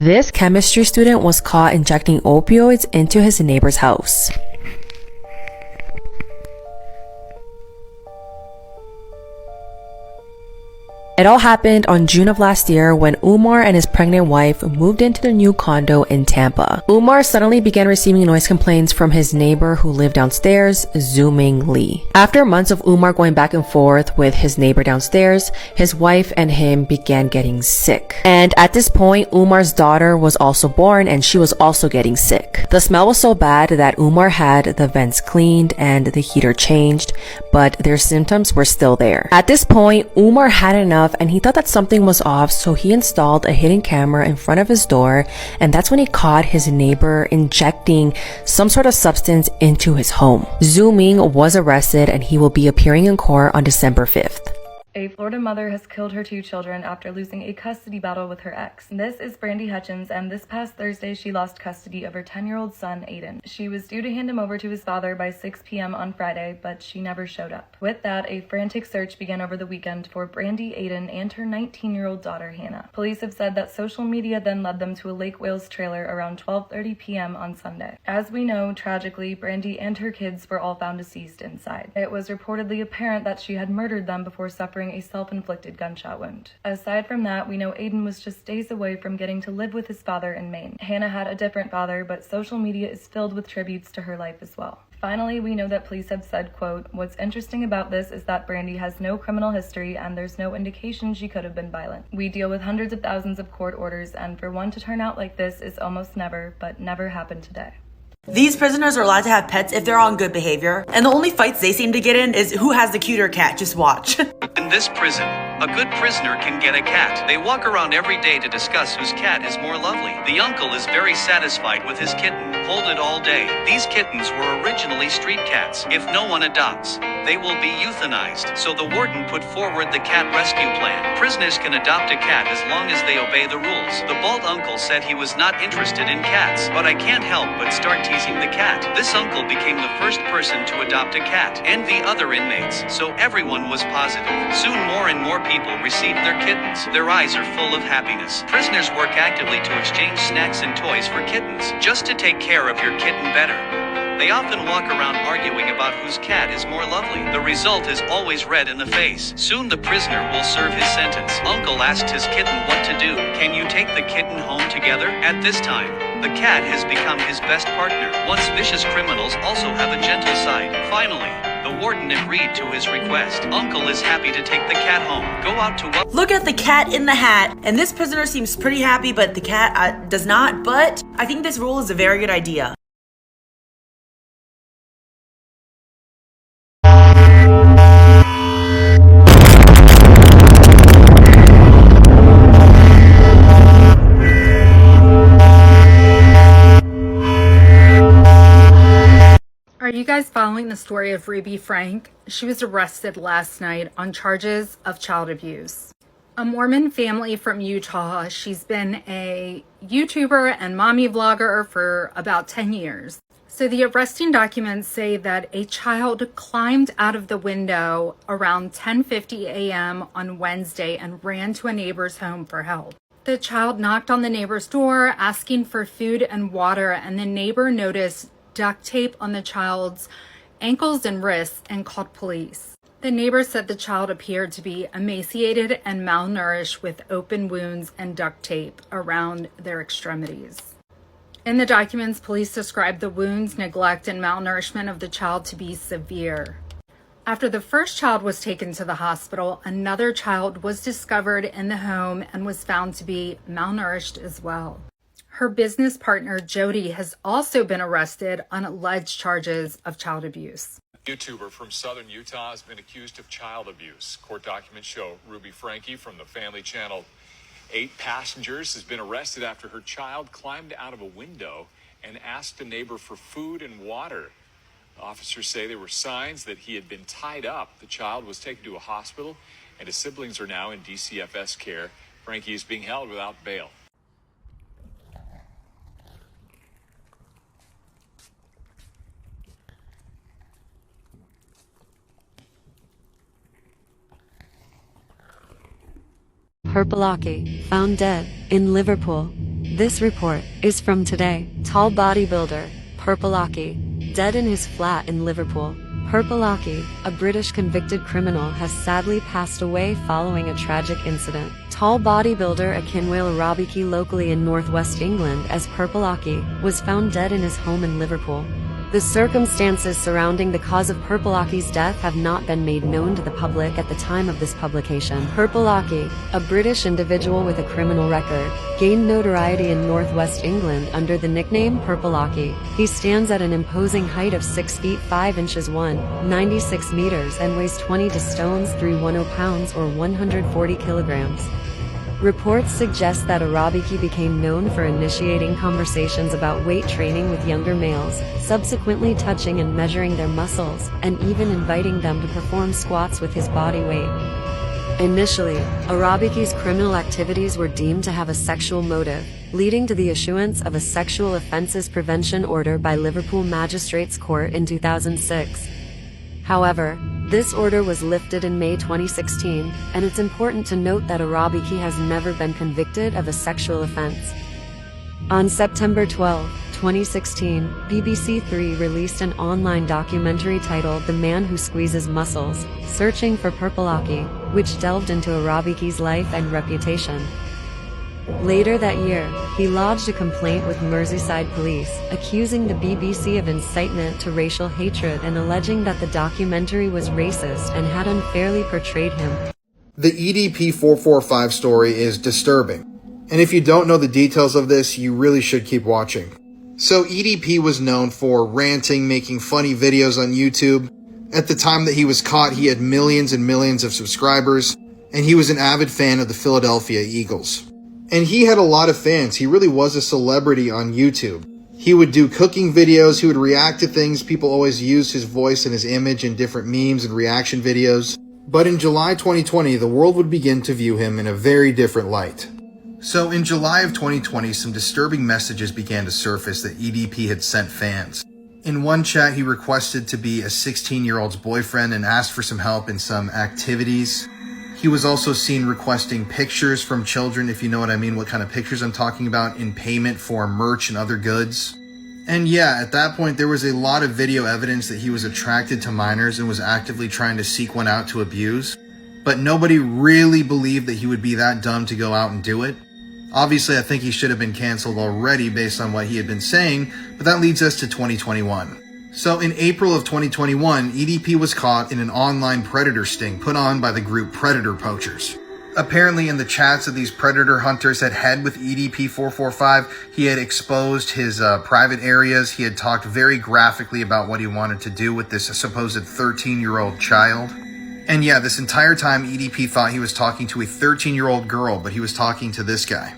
This chemistry student was caught injecting opioids into his neighbor's house. It all happened on June of last year when Umar and his pregnant wife moved into their new condo in Tampa. Umar suddenly began receiving noise complaints from his neighbor who lived downstairs, Zooming Lee. After months of Umar going back and forth with his neighbor downstairs, his wife and him began getting sick. And at this point, Umar's daughter was also born and she was also getting sick. The smell was so bad that Umar had the vents cleaned and the heater changed, but their symptoms were still there. At this point, Umar had enough and he thought that something was off, so he installed a hidden camera in front of his door, and that's when he caught his neighbor injecting some sort of substance into his home. Zooming was arrested and he will be appearing in court on December 5th. A Florida mother has killed her 2 children after losing a custody battle with her ex. This is Brandy Hutchins, and this past Thursday she lost custody of her 10-year-old son, Aiden. She was due to hand him over to his father by 6 p.m. on Friday, but she never showed up. With that, a frantic search began over the weekend for Brandy, Aiden, and her 19-year-old daughter, Hannah. Police have said that social media then led them to a Lake Wales trailer around 12:30 p.m. on Sunday. As we know, tragically, Brandy and her kids were all found deceased inside. It was reportedly apparent that she had murdered them before suffering a self-inflicted gunshot wound. Aside from that, we know Aiden was just days away from getting to live with his father in Maine. Hannah had a different father, but social media is filled with tributes to her life as well. Finally, we know that police have said, quote, "What's interesting about this is that Brandy has no criminal history and there's no indication she could have been violent. We deal with hundreds of thousands of court orders, and for one to turn out like this is almost never, but never happened today." These prisoners are allowed to have pets if they're on good behavior, and the only fights they seem to get in is who has the cuter cat. Just watch. In this prison, a good prisoner can get a cat. They walk around every day to discuss whose cat is more lovely. The uncle is very satisfied with his kitten. Hold it all day. These kittens were originally street cats. If no one adopts, they will be euthanized. So the warden put forward the cat rescue plan. Prisoners can adopt a cat as long as they obey the rules. The bald uncle said he was not interested in cats, but I can't help but start teasing the cat. This uncle became the first person to adopt a cat and the other inmates, so everyone was positive. Soon more and more people received their kittens. Their eyes are full of happiness. Prisoners work actively to exchange snacks and toys for kittens, just to take care of your kitten better. They often walk around arguing about whose cat is more lovely. The result is always red in the face. Soon the prisoner will serve his sentence. Uncle asked his kitten what to do. Can you take the kitten home together? At this time, the cat has become his best partner. Once vicious criminals also have a gentle side. Finally, the warden agreed to his request. Uncle is happy to take the cat home. Go out to what? Look at the cat in the hat, and this prisoner seems pretty happy, but the cat does not. But I think this rule is a very good idea. Are you guys following the story of Ruby Franke? She was arrested last night on charges of child abuse. A Mormon family from Utah. She's been a YouTuber and mommy vlogger for about 10 years. So the arresting documents say that a child climbed out of the window around 10:50 a.m. on Wednesday and ran to a neighbor's home for help. The child knocked on the neighbor's door asking for food and water, and the neighbor noticed duct tape on the child's ankles and wrists and called police. The neighbor said the child appeared to be emaciated and malnourished with open wounds and duct tape around their extremities. In the documents, police described the wounds, neglect, and malnourishment of the child to be severe. After the first child was taken to the hospital, another child was discovered in the home and was found to be malnourished as well. Her business partner, Jody, has also been arrested on alleged charges of child abuse. YouTuber from southern Utah has been accused of child abuse. Court documents show Ruby Franke from the Family Channel 8 Passengers has been arrested after her child climbed out of a window and asked a neighbor for food and water. Officers say there were signs that he had been tied up. The child was taken to a hospital, and his siblings are now in DCFS care. Franke is being held without bail. Herbalaki, found dead in Liverpool. This report is from today. Tall bodybuilder, Purpleaki, dead in his flat in Liverpool. Purpleaki, a British convicted criminal, has sadly passed away following a tragic incident. Tall bodybuilder Akinwale Arabiki, locally in northwest England as Purpleaki, was found dead in his home in Liverpool. The circumstances surrounding the cause of Purpleaki's death have not been made known to the public at the time of this publication. Purpleaki, a British individual with a criminal record, gained notoriety in northwest England under the nickname Purpleaki. He stands at an imposing height of 6 feet 5 inches 96 meters and weighs 20 stones 310 pounds or 140 kilograms. Reports suggest that Arabiki became known for initiating conversations about weight training with younger males, subsequently touching and measuring their muscles, and even inviting them to perform squats with his body weight. Initially, Arabiki's criminal activities were deemed to have a sexual motive, leading to the issuance of a sexual offences prevention order by Liverpool Magistrates Court in 2006. However, this order was lifted in May 2016, and it's important to note that Arabiki has never been convicted of a sexual offense. On September 12, 2016, BBC Three released an online documentary titled The Man Who Squeezes Muscles, Searching for Purpleaki, which delved into Arabiki's life and reputation. Later that year, he lodged a complaint with Merseyside police, accusing the BBC of incitement to racial hatred and alleging that the documentary was racist and had unfairly portrayed him. The EDP 445 story is disturbing, and if you don't know the details of this, you really should keep watching. So EDP was known for ranting, making funny videos on YouTube. At the time that he was caught, he had millions and millions of subscribers, and he was an avid fan of the Philadelphia Eagles. And he had a lot of fans. He really was a celebrity on YouTube. He would do cooking videos, he would react to things. People always used his voice and his image in different memes and reaction videos. But in July 2020, the world would begin to view him in a very different light. So in July of 2020, some disturbing messages began to surface that EDP had sent fans. In one chat, he requested to be a 16-year-old's boyfriend and asked for some help in some activities. He was also seen requesting pictures from children, if you know what I mean, what kind of pictures I'm talking about, in payment for merch and other goods. And yeah, at that point, there was a lot of video evidence that he was attracted to minors and was actively trying to seek one out to abuse. But nobody really believed that he would be that dumb to go out and do it. Obviously, I think he should have been canceled already based on what he had been saying, but that leads us to 2021. So in April of 2021, EDP was caught in an online predator sting put on by the group Predator Poachers. Apparently in the chats that these predator hunters had had with EDP 445, he had exposed his private areas. He had talked very graphically about what he wanted to do with this supposed 13-year-old child. And yeah, this entire time EDP thought he was talking to a 13-year-old girl, but he was talking to this guy.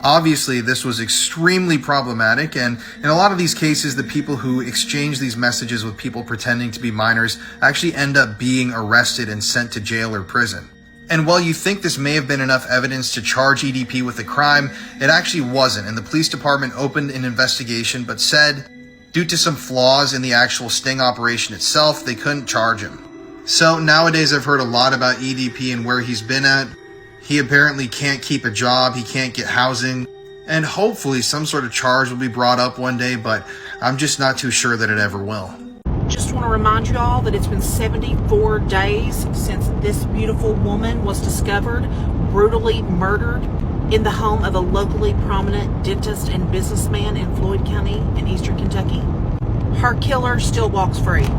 Obviously, this was extremely problematic, and in a lot of these cases, the people who exchange these messages with people pretending to be minors actually end up being arrested and sent to jail or prison. And while you think this may have been enough evidence to charge EDP with a crime, it actually wasn't, and the police department opened an investigation but said, due to some flaws in the actual sting operation itself, they couldn't charge him. So nowadays I've heard a lot about EDP and where he's been at. He apparently can't keep a job, he can't get housing, and hopefully some sort of charge will be brought up one day, but I'm just not too sure that it ever will. Just want to remind you all that it's been 74 days since this beautiful woman was discovered brutally murdered in the home of a locally prominent dentist and businessman in Floyd County in eastern Kentucky. Her killer still walks free.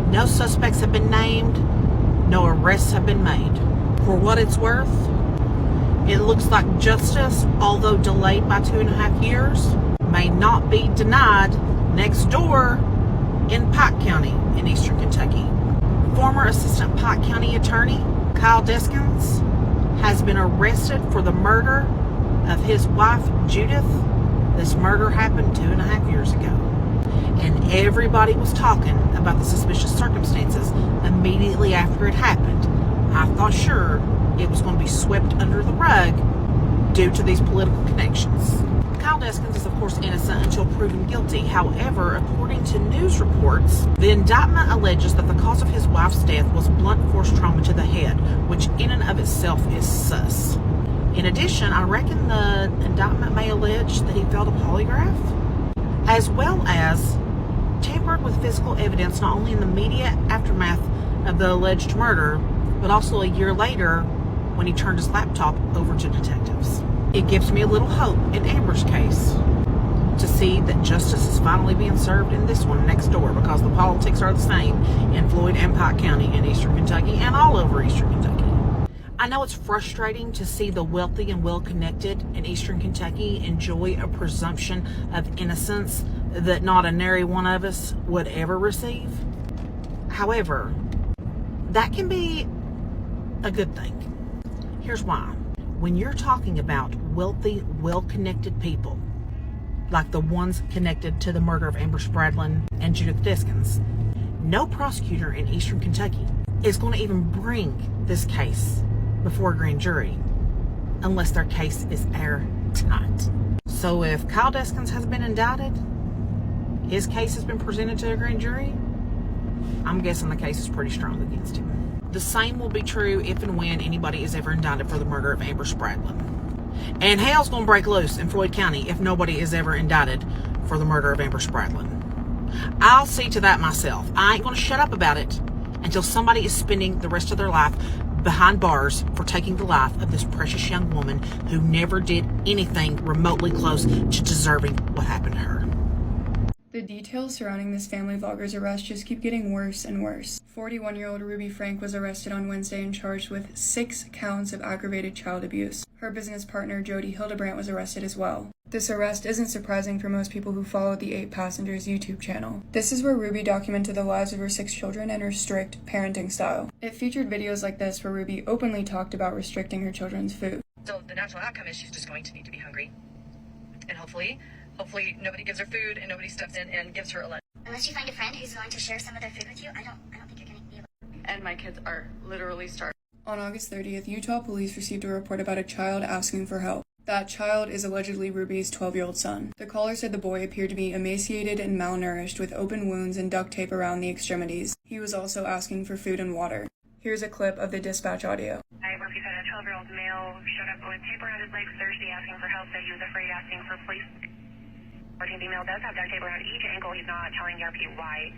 No suspects have been named, no arrests have been made. For what it's worth, it looks like justice, although delayed by 2.5 years, may not be denied next door in Pike County in eastern Kentucky. Former Assistant Pike County Attorney Kyle Deskins has been arrested for the murder of his wife Judith. This murder happened 2.5 years ago. And everybody was talking about the suspicious circumstances immediately after it happened. I thought sure it was going to be swept under the rug due to these political connections. Kyle Deskins is of course innocent until proven guilty. However, according to news reports, the indictment alleges that the cause of his wife's death was blunt force trauma to the head, which in and of itself is sus. In addition, I reckon the indictment may allege that he failed a polygraph, as well as tampered with physical evidence not only in the immediate aftermath of the alleged murder, but also a year later when he turned his laptop over to detectives. It gives me a little hope in Amber's case to see that justice is finally being served in this one next door, because the politics are the same in Floyd and Pike County in eastern Kentucky and all over eastern Kentucky. I know it's frustrating to see the wealthy and well-connected in eastern Kentucky enjoy a presumption of innocence that not a nary one of us would ever receive. However, that can be a good thing. Here's why. When you're talking about wealthy, well-connected people, like the ones connected to the murder of Amber Spradlin and Judith Deskins, no prosecutor in eastern Kentucky is going to even bring this case before a grand jury unless their case is airtight. So if Kyle Deskins has been indicted, his case has been presented to a grand jury, I'm guessing the case is pretty strong against him. The same will be true if and when anybody is ever indicted for the murder of Amber Spradlin. And hell's gonna break loose in Floyd County if nobody is ever indicted for the murder of Amber Spradlin. I'll see to that myself. I ain't gonna shut up about it until somebody is spending the rest of their life behind bars for taking the life of this precious young woman who never did anything remotely close to deserving what happened to her. The details surrounding this family vlogger's arrest just keep getting worse and worse. 41-year-old Ruby Franke was arrested on Wednesday and charged with 6 counts of aggravated child abuse. Her business partner, Jody Hildebrandt, was arrested as well. This arrest isn't surprising for most people who follow the 8 Passengers YouTube channel. This is where Ruby documented the lives of her 6 children and her strict parenting style. It featured videos like this where Ruby openly talked about restricting her children's food. So the natural outcome is she's just going to need to be hungry. And hopefully nobody gives her food and nobody steps in and gives her a lunch. Unless you find a friend who's willing to share some of their food with you, I don't think you're gonna be able to. And my kids are literally starving. On August 30th, Utah police received a report about a child asking for help. That child is allegedly Ruby's 12-year-old son. The caller said the boy appeared to be emaciated and malnourished with open wounds and duct tape around the extremities. He was also asking for food and water. Here's a clip of the dispatch audio. Murphy said a 12-year-old male showed up with tape around his legs Thursday asking for help, said he was afraid asking for police. 14 female does have duct tape around each ankle. He's not telling the RP why,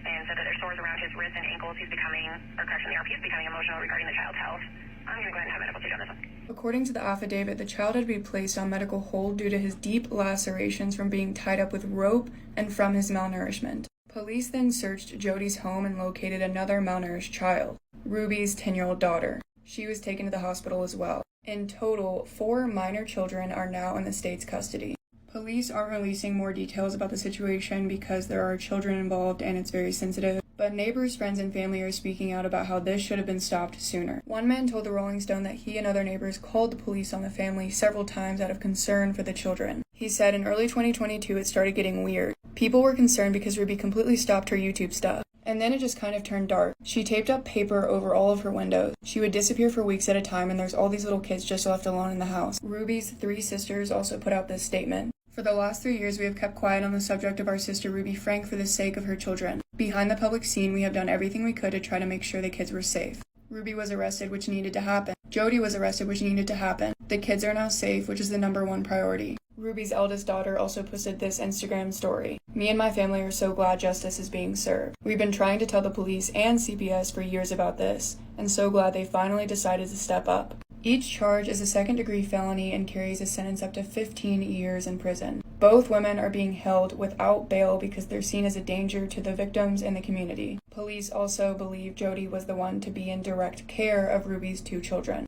and said that there's sores around his wrists and ankles. The RP is becoming emotional regarding the child's health. I'm going to go ahead and have medical stage on this one. According to the affidavit, the child had to be placed on medical hold due to his deep lacerations from being tied up with rope and from his malnourishment. Police then searched Jody's home and located another malnourished child, Ruby's 10-year-old daughter. She was taken to the hospital as well. In total, 4 minor children are now in the state's custody. Police aren't releasing more details about the situation because there are children involved and it's very sensitive, but neighbors, friends, and family are speaking out about how this should have been stopped sooner. One man told the Rolling Stone that he and other neighbors called the police on the family several times out of concern for the children. He said in early 2022 it started getting weird. People were concerned because Ruby completely stopped her YouTube stuff. And then it just kind of turned dark. She taped up paper over all of her windows. She would disappear for weeks at a time, and there's all these little kids just left alone in the house. Ruby's 3 sisters also put out this statement. For the last 3 years, we have kept quiet on the subject of our sister Ruby Franke for the sake of her children. Behind the public scene, we have done everything we could to try to make sure the kids were safe. Ruby was arrested, which needed to happen. Jody was arrested, which needed to happen. The kids are now safe, which is the #1 priority. Ruby's eldest daughter also posted this Instagram story. Me and my family are so glad justice is being served. We've been trying to tell the police and CPS for years about this, and so glad they finally decided to step up. Each charge is a second-degree felony and carries a sentence up to 15 years in prison. Both women are being held without bail because they're seen as a danger to the victims and the community. Police also believe Jody was the one to be in direct care of Ruby's 2 children.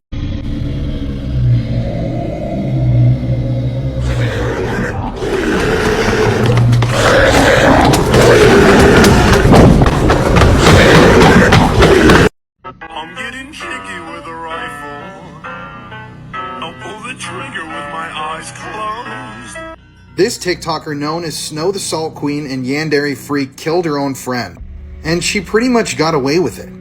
I'm getting cheeky with a rifle. I'll pull the trigger with my eyes closed. This TikToker known as Snow the Salt Queen and Yandere Freak killed her own friend, and she pretty much got away with it.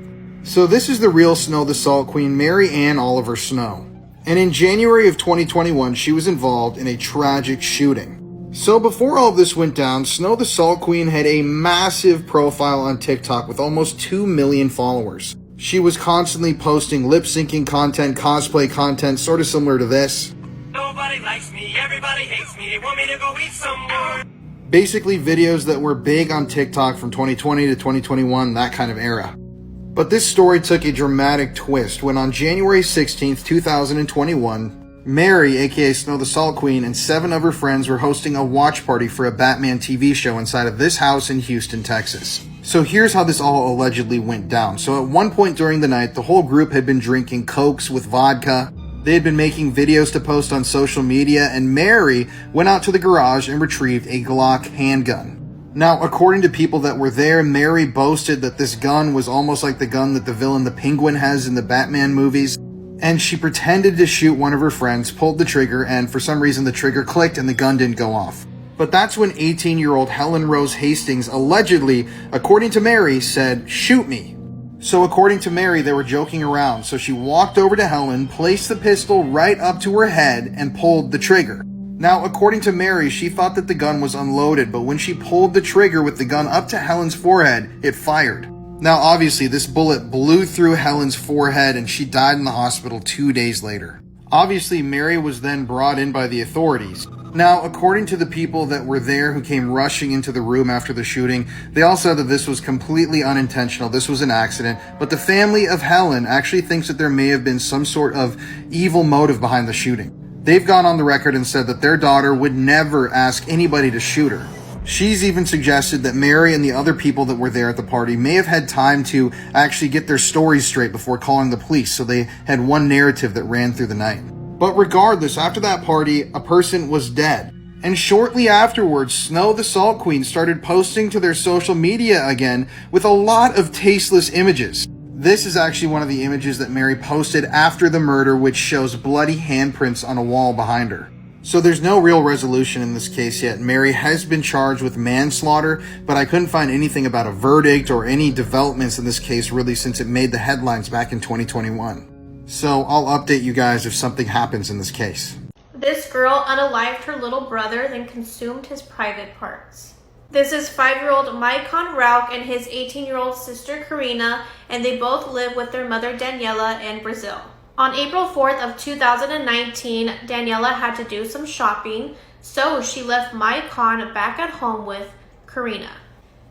So this is the real Snow the Salt Queen, Mary Ann Oliver Snow. And in January of 2021, she was involved in a tragic shooting. So before all of this went down, Snow the Salt Queen had a massive profile on TikTok with almost 2 million followers. She was constantly posting lip-syncing content, cosplay content, sort of similar to this. Nobody likes me, everybody hates me, they want me to go eat some more. Basically videos that were big on TikTok from 2020 to 2021, that kind of era. But this story took a dramatic twist when on January 16th, 2021, Mary, aka Snow the Salt Queen, and 7 of her friends were hosting a watch party for a Batman TV show inside of this house in Houston, Texas. So here's how this all allegedly went down. So at one point during the night, the whole group had been drinking Cokes with vodka. They had been making videos to post on social media, and Mary went out to the garage and retrieved a Glock handgun. Now, according to people that were there, Mary boasted that this gun was almost like the gun that the villain the Penguin has in the Batman movies, and she pretended to shoot one of her friends, pulled the trigger, and for some reason the trigger clicked and the gun didn't go off. But that's when 18-year-old Helen Rose Hastings allegedly, according to Mary, said, "Shoot me." So according to Mary, they were joking around, so she walked over to Helen, placed the pistol right up to her head, and pulled the trigger. Now, according to Mary, she thought that the gun was unloaded, but when she pulled the trigger with the gun up to Helen's forehead, it fired. Now, obviously, this bullet blew through Helen's forehead, and she died in the hospital 2 days later. Obviously, Mary was then brought in by the authorities. Now, according to the people that were there who came rushing into the room after the shooting, they all said that this was completely unintentional, this was an accident, but the family of Helen actually thinks that there may have been some sort of evil motive behind the shooting. They've gone on the record and said that their daughter would never ask anybody to shoot her. She's even suggested that Mary and the other people that were there at the party may have had time to actually get their stories straight before calling the police, so they had one narrative that ran through the night. But regardless, after that party, a person was dead. And shortly afterwards, Snow the Salt Queen started posting to their social media again with a lot of tasteless images. This is actually one of the images that Mary posted after the murder, which shows bloody handprints on a wall behind her. So there's no real resolution in this case yet. Mary has been charged with manslaughter, but I couldn't find anything about a verdict or any developments in this case really since it made the headlines back in 2021. So I'll update you guys if something happens in this case. This girl unalived her little brother, then consumed his private parts. This is 5-year-old Maikon Rauk and his 18-year-old sister Karina, and they both live with their mother Daniela in Brazil. On April 4th of 2019, Daniela had to do some shopping, so she left Maikon back at home with Karina.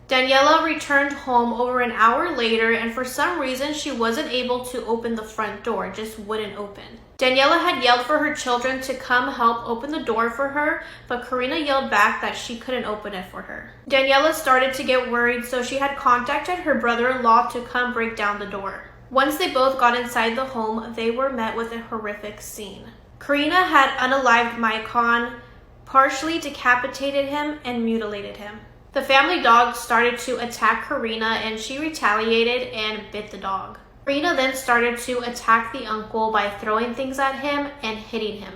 Daniela returned home over an hour later, and for some reason she wasn't able to open the front door, it just wouldn't open. Daniela had yelled for her children to come help open the door for her, but Karina yelled back that she couldn't open it for her. Daniela started to get worried, so she had contacted her brother-in-law to come break down the door. Once they both got inside the home, they were met with a horrific scene. Karina had unalived Maikon, partially decapitated him, and mutilated him. The family dog started to attack Karina, and she retaliated and bit the dog. Karina then started to attack the uncle by throwing things at him and hitting him.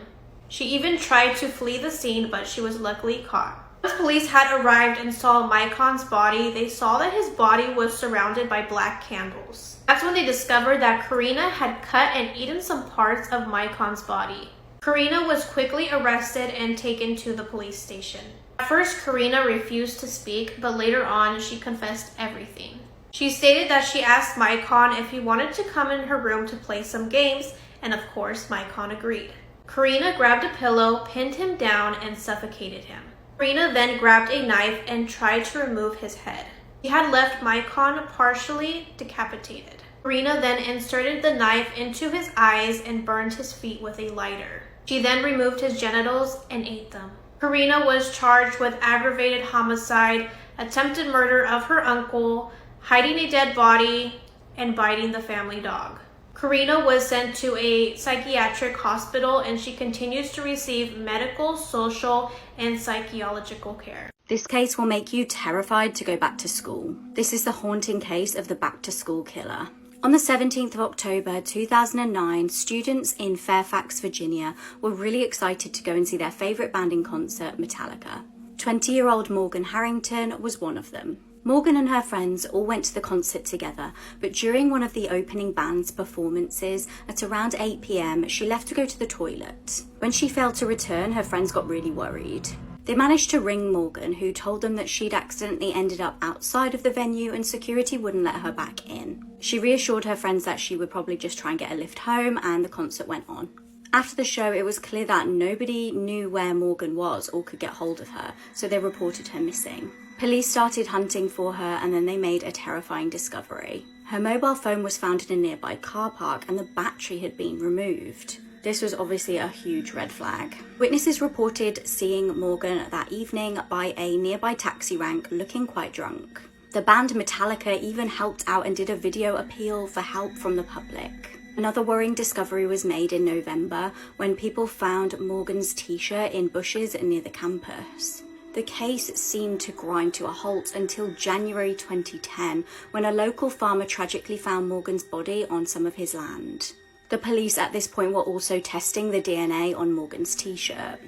She even tried to flee the scene, but she was luckily caught. Once police had arrived and saw Maikon's body, they saw that his body was surrounded by black candles. That's when they discovered that Karina had cut and eaten some parts of Maikon's body. Karina was quickly arrested and taken to the police station. At first, Karina refused to speak, but later on, she confessed everything. She stated that she asked Maikon if he wanted to come in her room to play some games, and of course, Maikon agreed. Karina grabbed a pillow, pinned him down, and suffocated him. Karina then grabbed a knife and tried to remove his head. She had left Maikon partially decapitated. Karina then inserted the knife into his eyes and burned his feet with a lighter. She then removed his genitals and ate them. Karina was charged with aggravated homicide, attempted murder of her uncle, hiding a dead body, and biting the family dog. Karina was sent to a psychiatric hospital, and she continues to receive medical, social, and psychological care. This case will make you terrified to go back to school. This is the haunting case of the back-to-school killer. On the 17th of October 2009, students in Fairfax, Virginia were really excited to go and see their favourite band in concert, Metallica. 20-year-old Morgan Harrington was one of them. Morgan and her friends all went to the concert together, but during one of the opening band's performances at around 8 p.m, she left to go to the toilet. When she failed to return, her friends got really worried. They managed to ring Morgan, who told them that she'd accidentally ended up outside of the venue and security wouldn't let her back in. She reassured her friends that she would probably just try and get a lift home, and the concert went on. After the show, it was clear that nobody knew where Morgan was or could get hold of her, so they reported her missing. Police started hunting for her, and then they made a terrifying discovery. Her mobile phone was found in a nearby car park, and the battery had been removed. This was obviously a huge red flag. Witnesses reported seeing Morgan that evening by a nearby taxi rank looking quite drunk. The band Metallica even helped out and did a video appeal for help from the public. Another worrying discovery was made in November when people found Morgan's t-shirt in bushes near the campus. The case seemed to grind to a halt until January 2010, when a local farmer tragically found Morgan's body on some of his land. The police at this point were also testing the DNA on Morgan's t-shirt.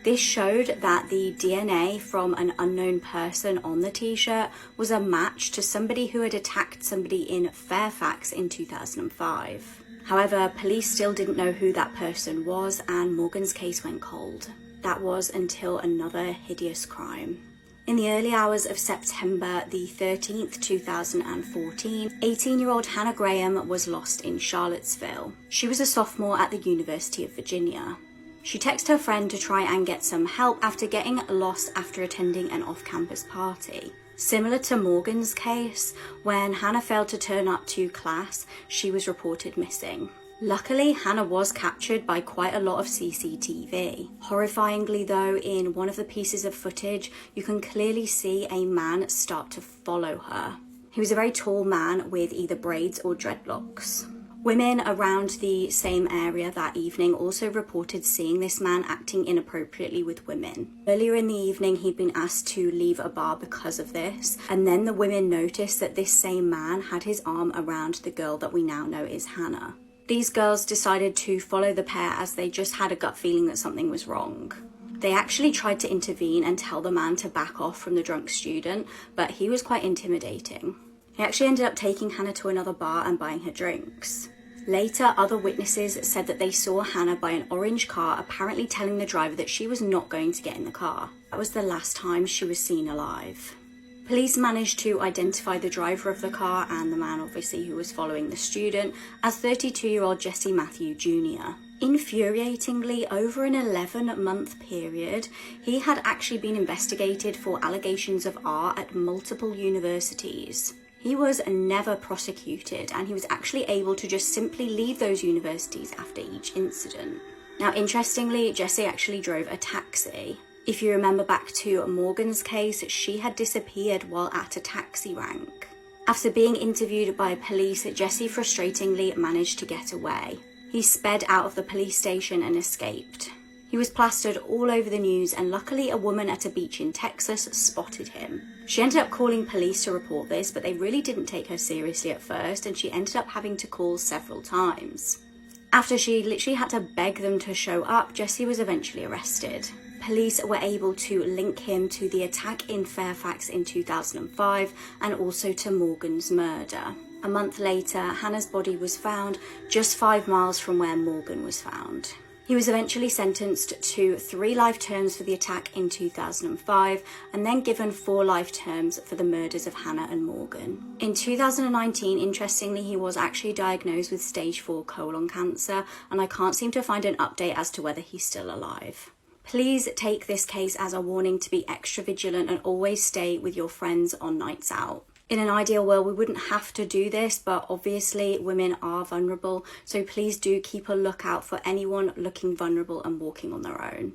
This showed that the DNA from an unknown person on the t-shirt was a match to somebody who had attacked somebody in Fairfax in 2005. However, police still didn't know who that person was, and Morgan's case went cold. That was until another hideous crime. In the early hours of September the 13th, 2014, 18-year-old Hannah Graham was lost in Charlottesville. She was a sophomore at the University of Virginia. She texted her friend to try and get some help after getting lost after attending an off-campus party. Similar to Morgan's case, when Hannah failed to turn up to class, she was reported missing. Luckily, Hannah was captured by quite a lot of CCTV. Horrifyingly though, in one of the pieces of footage, you can clearly see a man start to follow her. He was a very tall man with either braids or dreadlocks. Women around the same area that evening also reported seeing this man acting inappropriately with women. Earlier in the evening, he'd been asked to leave a bar because of this, and then the women noticed that this same man had his arm around the girl that we now know is Hannah. These girls decided to follow the pair as they just had a gut feeling that something was wrong. They actually tried to intervene and tell the man to back off from the drunk student, but he was quite intimidating. He actually ended up taking Hannah to another bar and buying her drinks. Later, other witnesses said that they saw Hannah buy an orange car, apparently telling the driver that she was not going to get in the car. That was the last time she was seen alive. Police managed to identify the driver of the car and the man, obviously, who was following the student as 32-year-old Jesse Matthew Jr. Infuriatingly, over an 11-month period, he had actually been investigated for allegations of art at multiple universities. He was never prosecuted, and he was actually able to just simply leave those universities after each incident. Now, interestingly, Jesse actually drove a taxi. If you remember back to Morgan's case, she had disappeared while at a taxi rank. After being interviewed by police, Jesse frustratingly managed to get away. He sped out of the police station and escaped. He was plastered all over the news, and luckily a woman at a beach in Texas spotted him. She ended up calling police to report this, but they really didn't take her seriously at first, and she ended up having to call several times. After she literally had to beg them to show up, Jesse was eventually arrested. Police were able to link him to the attack in Fairfax in 2005 and also to Morgan's murder. A month later, Hannah's body was found just 5 miles from where Morgan was found. He was eventually sentenced to 3 life terms for the attack in 2005 and then given 4 life terms for the murders of Hannah and Morgan. In 2019, interestingly, he was actually diagnosed with stage 4 colon cancer, and I can't seem to find an update as to whether he's still alive. Please take this case as a warning to be extra vigilant and always stay with your friends on nights out. In an ideal world, we wouldn't have to do this, but obviously women are vulnerable, so please do keep a lookout for anyone looking vulnerable and walking on their own.